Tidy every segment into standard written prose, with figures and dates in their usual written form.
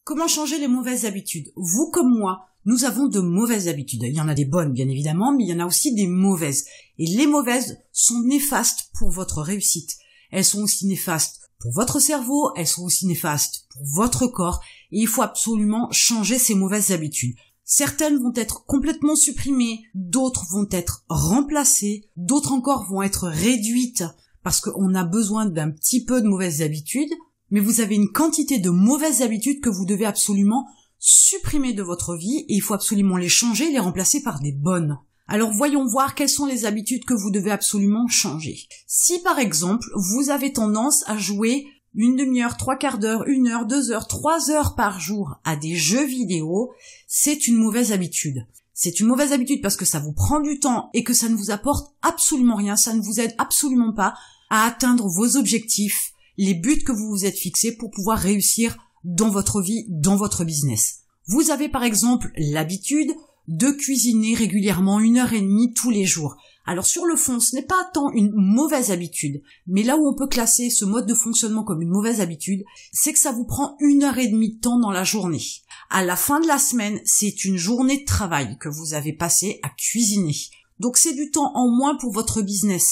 Comment changer les mauvaises habitudes? Vous comme moi, nous avons de mauvaises habitudes. Il y en a des bonnes, bien évidemment, mais il y en a aussi des mauvaises. Et les mauvaises sont néfastes pour votre réussite. Elles sont aussi néfastes pour votre cerveau, elles sont aussi néfastes pour votre corps. Et il faut absolument changer ces mauvaises habitudes. Certaines vont être complètement supprimées, d'autres vont être remplacées, d'autres encore vont être réduites parce qu'on a besoin d'un petit peu de mauvaises habitudes. Mais vous avez une quantité de mauvaises habitudes que vous devez absolument supprimer de votre vie et il faut absolument les changer, les remplacer par des bonnes. Alors voyons voir quelles sont les habitudes que vous devez absolument changer. Si par exemple, vous avez tendance à jouer une demi-heure, 3/4 d'heure, 1 heure, 2 heures, 3 heures par jour à des jeux vidéo, c'est une mauvaise habitude. C'est une mauvaise habitude parce que ça vous prend du temps et que ça ne vous apporte absolument rien, ça ne vous aide absolument pas à atteindre vos objectifs, les buts que vous vous êtes fixés pour pouvoir réussir dans votre vie, dans votre business. Vous avez par exemple l'habitude de cuisiner régulièrement 1h30 tous les jours. Alors sur le fond, ce n'est pas tant une mauvaise habitude, mais là où on peut classer ce mode de fonctionnement comme une mauvaise habitude, c'est que ça vous prend 1h30 de temps dans la journée. À la fin de la semaine, c'est une journée de travail que vous avez passée à cuisiner. Donc c'est du temps en moins pour votre business.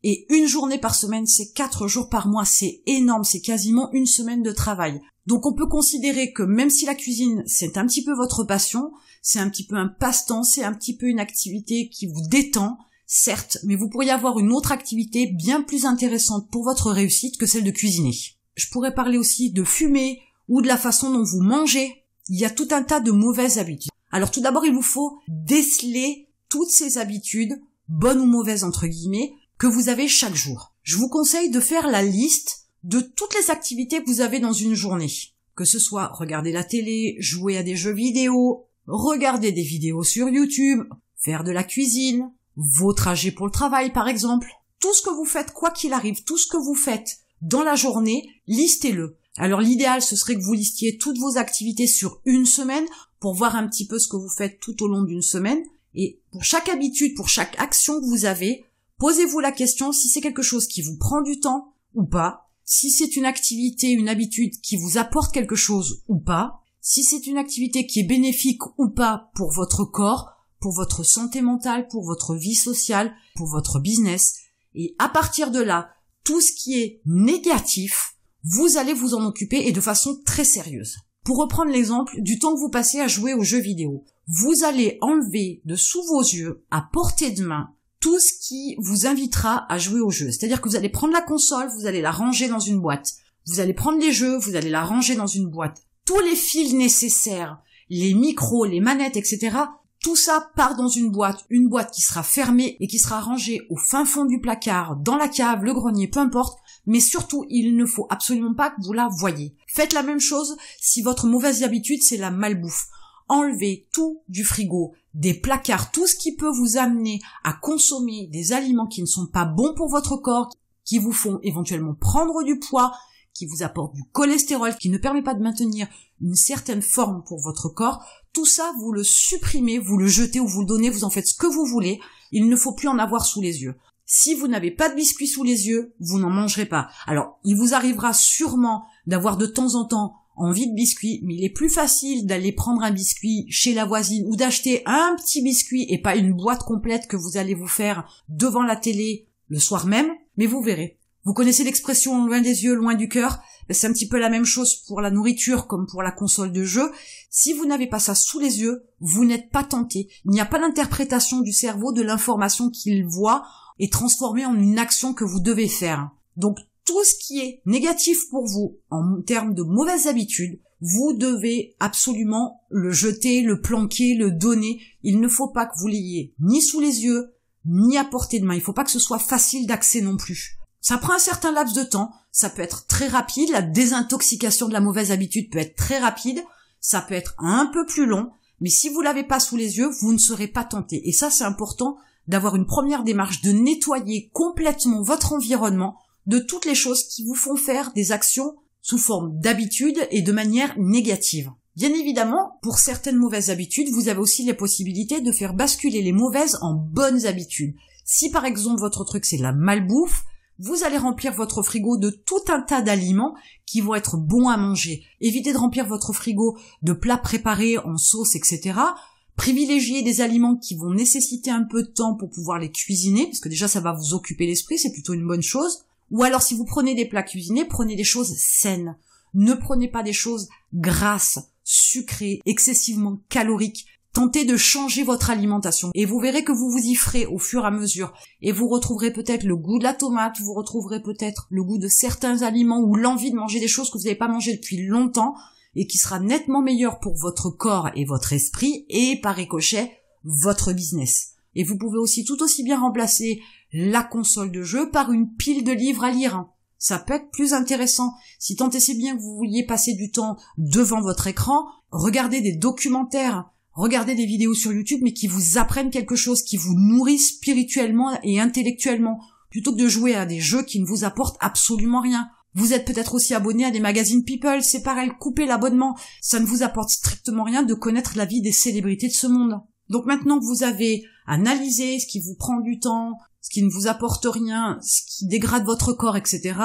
Et une journée par semaine, c'est 4 jours par mois, c'est énorme, c'est quasiment une semaine de travail. Donc on peut considérer que même si la cuisine, c'est un petit peu votre passion, c'est un petit peu un passe-temps, c'est un petit peu une activité qui vous détend, certes, mais vous pourriez avoir une autre activité bien plus intéressante pour votre réussite que celle de cuisiner. Je pourrais parler aussi de fumer ou de la façon dont vous mangez. Il y a tout un tas de mauvaises habitudes. Alors tout d'abord, il vous faut déceler toutes ces habitudes, bonnes ou mauvaises entre guillemets, que vous avez chaque jour. Je vous conseille de faire la liste de toutes les activités que vous avez dans une journée. Que ce soit regarder la télé, jouer à des jeux vidéo, regarder des vidéos sur YouTube, faire de la cuisine, vos trajets pour le travail par exemple. Tout ce que vous faites, quoi qu'il arrive, tout ce que vous faites dans la journée, listez-le. Alors l'idéal, ce serait que vous listiez toutes vos activités sur une semaine pour voir un petit peu ce que vous faites tout au long d'une semaine. Et pour chaque habitude, pour chaque action que vous avez, posez-vous la question si c'est quelque chose qui vous prend du temps ou pas, si c'est une activité, une habitude qui vous apporte quelque chose ou pas, si c'est une activité qui est bénéfique ou pas pour votre corps, pour votre santé mentale, pour votre vie sociale, pour votre business. Et à partir de là, tout ce qui est négatif, vous allez vous en occuper et de façon très sérieuse. Pour reprendre l'exemple du temps que vous passez à jouer aux jeux vidéo, vous allez enlever de sous vos yeux, à portée de main, tout ce qui vous invitera à jouer au jeu. C'est-à-dire que vous allez prendre la console, vous allez la ranger dans une boîte. Vous allez prendre les jeux, vous allez la ranger dans une boîte. Tous les fils nécessaires, les micros, les manettes, etc., tout ça part dans une boîte qui sera fermée et qui sera rangée au fin fond du placard, dans la cave, le grenier, peu importe. Mais surtout, il ne faut absolument pas que vous la voyiez. Faites la même chose si votre mauvaise habitude, c'est la malbouffe. Enlevez tout du frigo, des placards, tout ce qui peut vous amener à consommer des aliments qui ne sont pas bons pour votre corps, qui vous font éventuellement prendre du poids, qui vous apportent du cholestérol, qui ne permet pas de maintenir une certaine forme pour votre corps. Tout ça, vous le supprimez, vous le jetez ou vous le donnez, vous en faites ce que vous voulez. Il ne faut plus en avoir sous les yeux. Si vous n'avez pas de biscuits sous les yeux, vous n'en mangerez pas. Alors, il vous arrivera sûrement d'avoir de temps en temps envie de biscuits, mais il est plus facile d'aller prendre un biscuit chez la voisine ou d'acheter un petit biscuit et pas une boîte complète que vous allez vous faire devant la télé le soir même, mais vous verrez. Vous connaissez l'expression loin des yeux, loin du cœur? C'est un petit peu la même chose pour la nourriture comme pour la console de jeu. Si vous n'avez pas ça sous les yeux, vous n'êtes pas tenté. Il n'y a pas d'interprétation du cerveau de l'information qu'il voit et transformée en une action que vous devez faire. Donc tout ce qui est négatif pour vous en termes de mauvaises habitudes, vous devez absolument le jeter, le planquer, le donner. Il ne faut pas que vous l'ayez ni sous les yeux, ni à portée de main. Il ne faut pas que ce soit facile d'accès non plus. Ça prend un certain laps de temps, ça peut être très rapide, la désintoxication de la mauvaise habitude peut être très rapide, ça peut être un peu plus long, mais si vous l'avez pas sous les yeux, vous ne serez pas tenté. Et ça, c'est important d'avoir une première démarche, de nettoyer complètement votre environnement de toutes les choses qui vous font faire des actions sous forme d'habitude et de manière négative. Bien évidemment, pour certaines mauvaises habitudes, vous avez aussi les possibilités de faire basculer les mauvaises en bonnes habitudes. Si par exemple votre truc c'est la malbouffe, Vous allez remplir votre frigo de tout un tas d'aliments qui vont être bons à manger. Évitez de remplir votre frigo de plats préparés en sauce, etc. Privilégiez des aliments qui vont nécessiter un peu de temps pour pouvoir les cuisiner, parce que déjà ça va vous occuper l'esprit, c'est plutôt une bonne chose. Ou alors si vous prenez des plats cuisinés, prenez des choses saines. Ne prenez pas des choses grasses, sucrées, excessivement caloriques. Tentez de changer votre alimentation et vous verrez que vous vous y ferez au fur et à mesure et vous retrouverez peut-être le goût de la tomate, vous retrouverez peut-être le goût de certains aliments ou l'envie de manger des choses que vous n'avez pas mangées depuis longtemps et qui sera nettement meilleur pour votre corps et votre esprit et par ricochet votre business. Et vous pouvez aussi tout aussi bien remplacer la console de jeu par une pile de livres à lire. Ça peut être plus intéressant. Si tant et si bien que vous vouliez passer du temps devant votre écran, regardez des documentaires, regardez des vidéos sur YouTube, mais qui vous apprennent quelque chose, qui vous nourrissent spirituellement et intellectuellement, plutôt que de jouer à des jeux qui ne vous apportent absolument rien. Vous êtes peut-être aussi abonné à des magazines People, c'est pareil, coupez l'abonnement. Ça ne vous apporte strictement rien de connaître la vie des célébrités de ce monde. Donc maintenant que vous avez analysé ce qui vous prend du temps, ce qui ne vous apporte rien, ce qui dégrade votre corps, etc.,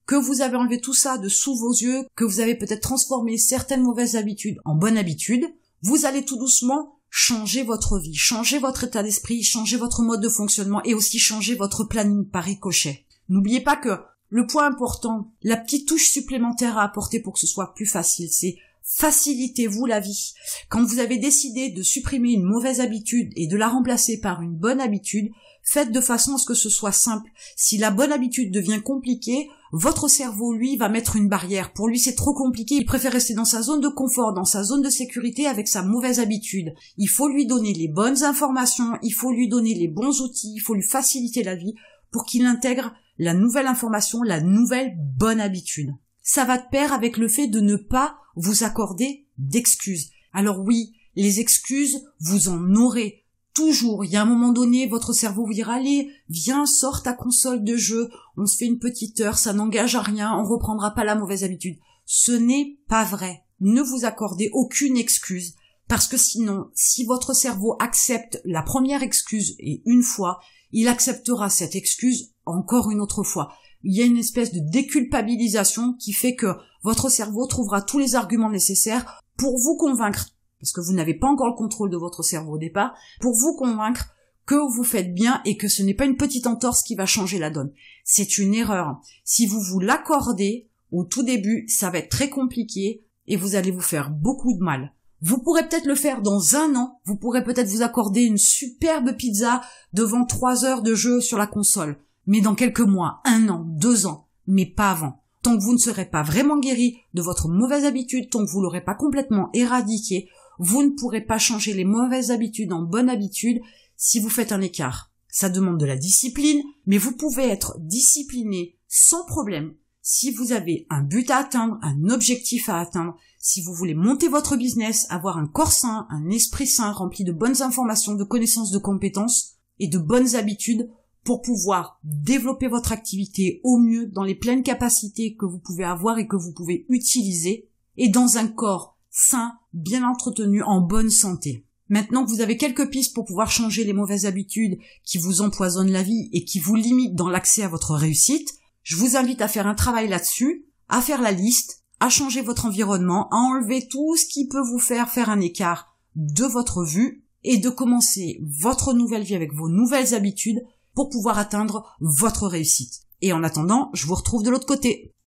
que vous avez enlevé tout ça de sous vos yeux, que vous avez peut-être transformé certaines mauvaises habitudes en bonnes habitudes, vous allez tout doucement changer votre vie, changer votre état d'esprit, changer votre mode de fonctionnement et aussi changer votre planning par ricochet. N'oubliez pas que le point important, la petite touche supplémentaire à apporter pour que ce soit plus facile, c'est facilitez-vous la vie. Quand vous avez décidé de supprimer une mauvaise habitude et de la remplacer par une bonne habitude, faites de façon à ce que ce soit simple. Si la bonne habitude devient compliquée, votre cerveau, lui, va mettre une barrière. Pour lui, c'est trop compliqué. Il préfère rester dans sa zone de confort, dans sa zone de sécurité avec sa mauvaise habitude. Il faut lui donner les bonnes informations, il faut lui donner les bons outils, il faut lui faciliter la vie pour qu'il intègre la nouvelle information, la nouvelle bonne habitude. Ça va de pair avec le fait de ne pas vous accorder d'excuses. Alors oui, les excuses, vous en aurez toujours. Il y a un moment donné, votre cerveau vous dira « Allez, viens, sors ta console de jeu, on se fait une petite heure, ça n'engage à rien, on reprendra pas la mauvaise habitude. » Ce n'est pas vrai. Ne vous accordez aucune excuse, parce que sinon, si votre cerveau accepte la première excuse et une fois, il acceptera cette excuse encore une autre fois. Il y a une espèce de déculpabilisation qui fait que votre cerveau trouvera tous les arguments nécessaires pour vous convaincre, parce que vous n'avez pas encore le contrôle de votre cerveau au départ, pour vous convaincre que vous faites bien et que ce n'est pas une petite entorse qui va changer la donne. C'est une erreur. Si vous vous l'accordez, au tout début, ça va être très compliqué et vous allez vous faire beaucoup de mal. Vous pourrez peut-être le faire dans 1 an, vous pourrez peut-être vous accorder une superbe pizza devant 3 heures de jeu sur la console. Mais dans quelques mois, 1 an, 2 ans, mais pas avant. Tant que vous ne serez pas vraiment guéri de votre mauvaise habitude, tant que vous l'aurez pas complètement éradiqué, vous ne pourrez pas changer les mauvaises habitudes en bonnes habitudes si vous faites un écart. Ça demande de la discipline, mais vous pouvez être discipliné sans problème si vous avez un but à atteindre, un objectif à atteindre, si vous voulez monter votre business, avoir un corps sain, un esprit sain rempli de bonnes informations, de connaissances, de compétences et de bonnes habitudes pour pouvoir développer votre activité au mieux dans les pleines capacités que vous pouvez avoir et que vous pouvez utiliser et dans un corps sain, bien entretenu, en bonne santé. Maintenant que vous avez quelques pistes pour pouvoir changer les mauvaises habitudes qui vous empoisonnent la vie et qui vous limitent dans l'accès à votre réussite, je vous invite à faire un travail là-dessus, à faire la liste, à changer votre environnement, à enlever tout ce qui peut vous faire un écart de votre vue et de commencer votre nouvelle vie avec vos nouvelles habitudes pour pouvoir atteindre votre réussite. Et en attendant, je vous retrouve de l'autre côté.